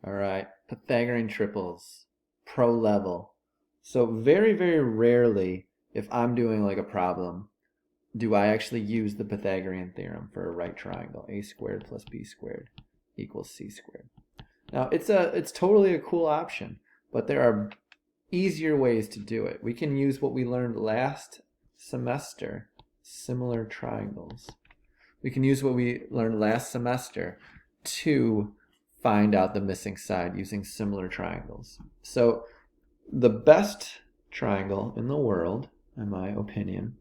All right, Pythagorean triples, pro level. So very, very rarely, if I'm doing like a problem, do I actually use the Pythagorean theorem for a right triangle. A squared plus b squared equals c squared. Now it's totally a cool option, but there are easier ways to do it. We can use what we learned last semester, similar triangles. We can use what we learned last semester to find out the missing side using similar triangles. So the best triangle in the world, in my opinion,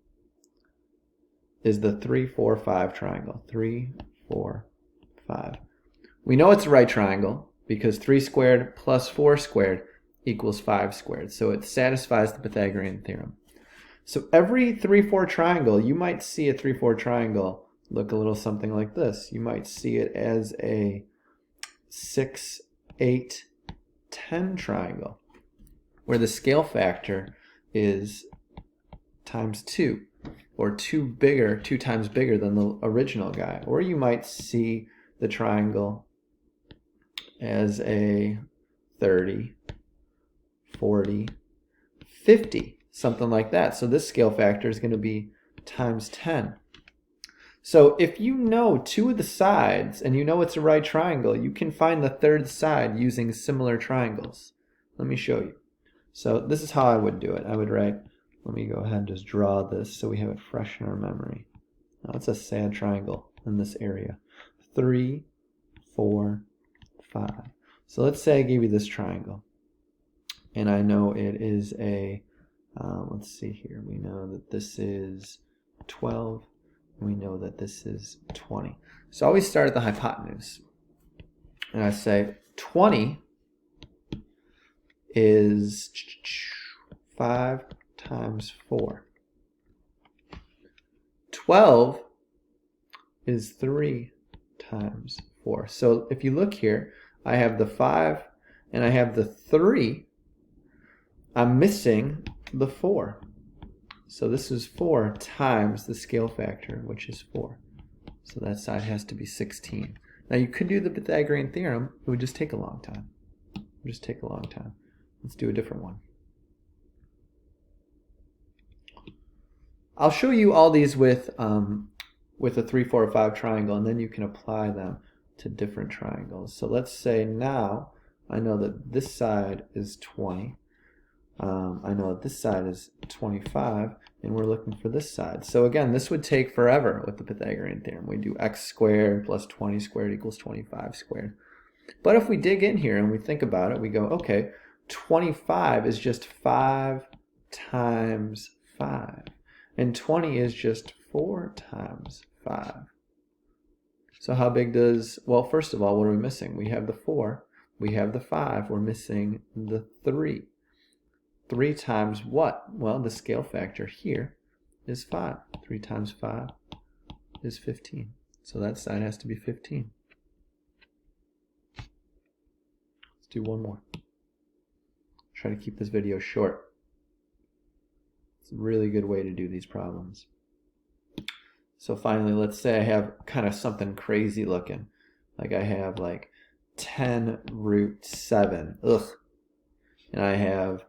is the 3, 4, 5 triangle. 3, 4, 5. We know it's a right triangle because 3 squared plus 4 squared equals 5 squared. So it satisfies the Pythagorean theorem. So every 3, 4 triangle, you might see a 3, 4 triangle look a little something like this. You might see it as a 6, 8, 10 triangle, where the scale factor is times 2, or 2 times bigger than the original guy. Or you might see the triangle as a 30, 40, 50, something like that. So this scale factor is going to be times 10. So if you know 2 of the sides and you know it's a right triangle, you can find the third side using similar triangles. Let me show you. So this is how I would do it. I would write, let me go ahead and just draw this so we have it fresh in our memory. Now it's a sad triangle in this area. 3, 4, 5. So let's say I gave you this triangle. And I know it is a, let's see here, we know that this is 12. We know that this is 20. So I always start at the hypotenuse. And I say 20 is 5 times 4. 12 is 3 times 4. So if you look here, I have the 5 and I have the 3. I'm missing the 4. So this is 4 times the scale factor, which is 4. So that side has to be 16. Now you could do the Pythagorean theorem. It would just take a long time. It would just take a long time. Let's do a different one. I'll show you all these with a 3, 4, 5 triangle, and then you can apply them to different triangles. So let's say now I know that this side is 20. I know that this side is 25, and we're looking for this side. So again, this would take forever with the Pythagorean theorem. We do x squared plus 20 squared equals 25 squared. But if we dig in here and we think about it, we go, okay, 25 is just 5 times 5. And 20 is just 4 times 5. So how big does, well, first of all, what are we missing? We have the 4, we have the 5, we're missing the 3. 3 times what? Well, the scale factor here is 5. 3 times 5 is 15. So that side has to be 15. Let's do one more. Try to keep this video short. It's a really good way to do these problems. So finally, let's say I have kind of something crazy looking. Like I have like 10 root 7. Ugh. And I have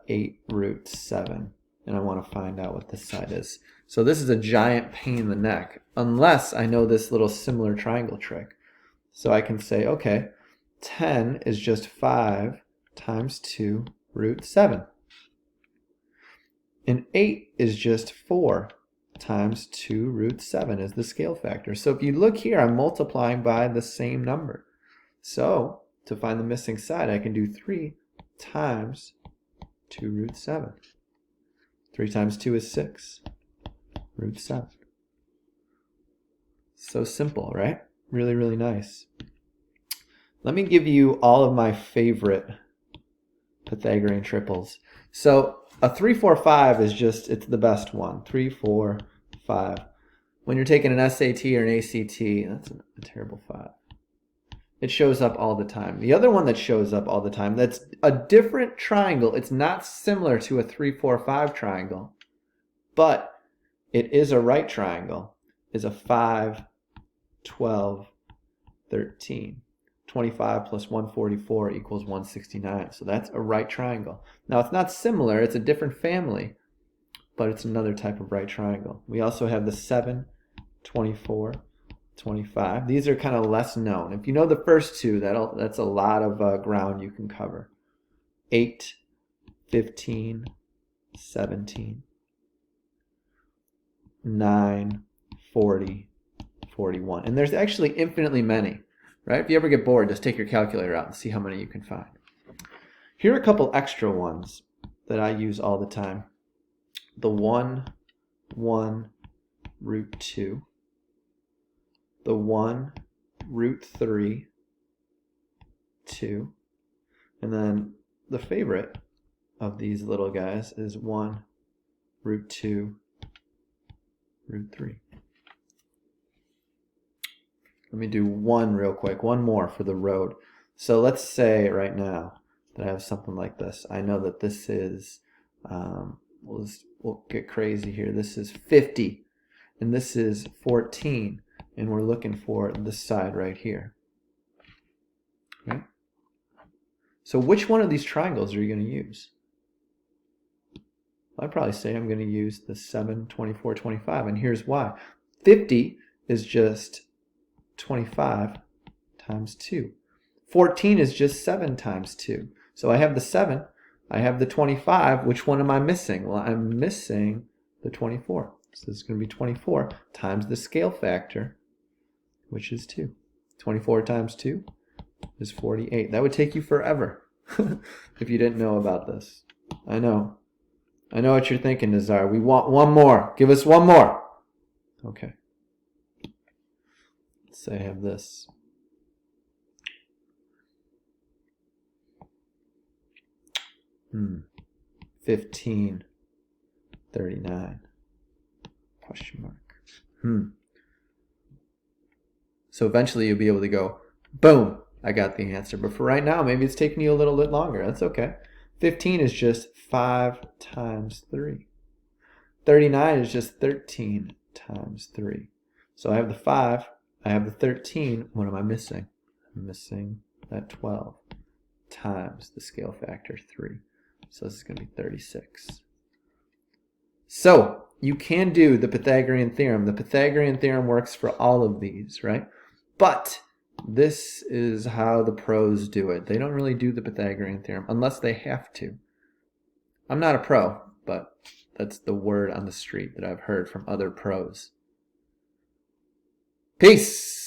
8 root 7. And I want to find out what this side is. So this is a giant pain in the neck. Unless I know this little similar triangle trick. So I can say, okay, 10 is just 5 times 2 root 7. And 8 is just 4 times 2 root 7 is the scale factor. So if you look here, I'm multiplying by the same number. So to find the missing side, I can do 3 times 2 root 7. 3 times 2 is 6 root 7. So simple, right? Really, really nice. Let me give you all of my favorite Pythagorean triples. So a 3, 4, 5 is just, it's the best one. 3, 4, 5. When you're taking an SAT or an ACT, that's a terrible 5. It shows up all the time. The other one that shows up all the time, that's a different triangle. It's not similar to a 3, 4, 5 triangle, but it is a right triangle, is a 5, 12, 13. 25 plus 144 equals 169. So that's a right triangle. Now it's not similar, it's a different family, but it's another type of right triangle. We also have the 7, 24, 25. These are kind of less known. If you know the first two, that's a lot of ground you can cover. 8, 15, 17, 9, 40, 41. And there's actually infinitely many, right? If you ever get bored, just take your calculator out and see how many you can find. Here are a couple extra ones that I use all the time. The 1, 1, root 2. The 1, root 3, 2. And then the favorite of these little guys is 1, root 2, root 3. Let me do one real quick, one more for the road. So let's say right now that I have something like this. I know that this is, we'll get crazy here. This is 50, and this is 14, and we're looking for this side right here. Okay? So which one of these triangles are you going to use? I'd probably say I'm going to use the 7, 24, 25, and here's why. 50 is just 25 times 2. 14 is just 7 times 2. So I have the 7, I have the 25. Which one am I missing? Well, I'm missing the 24. So this is going to be 24 times the scale factor, which is 2. 24 times 2 is 48. That would take you forever if you didn't know about this. I know. I know what you're thinking, Nazar. We want one more. Give us one more. Okay. Let's say I have this. Hmm. 15, 39. Question mark. So eventually you'll be able to go, boom, I got the answer. But for right now, maybe it's taking you a little bit longer. That's okay. 15 is just 5 times 3. 39 is just 13 times 3. So I have the 5, I have the 13. What am I missing? I'm missing that 12 times the scale factor 3. So this is going to be 36. So you can do the Pythagorean theorem. The Pythagorean theorem works for all of these, right? But this is how the pros do it. They don't really do the Pythagorean theorem unless they have to. I'm not a pro, but that's the word on the street that I've heard from other pros. Peace!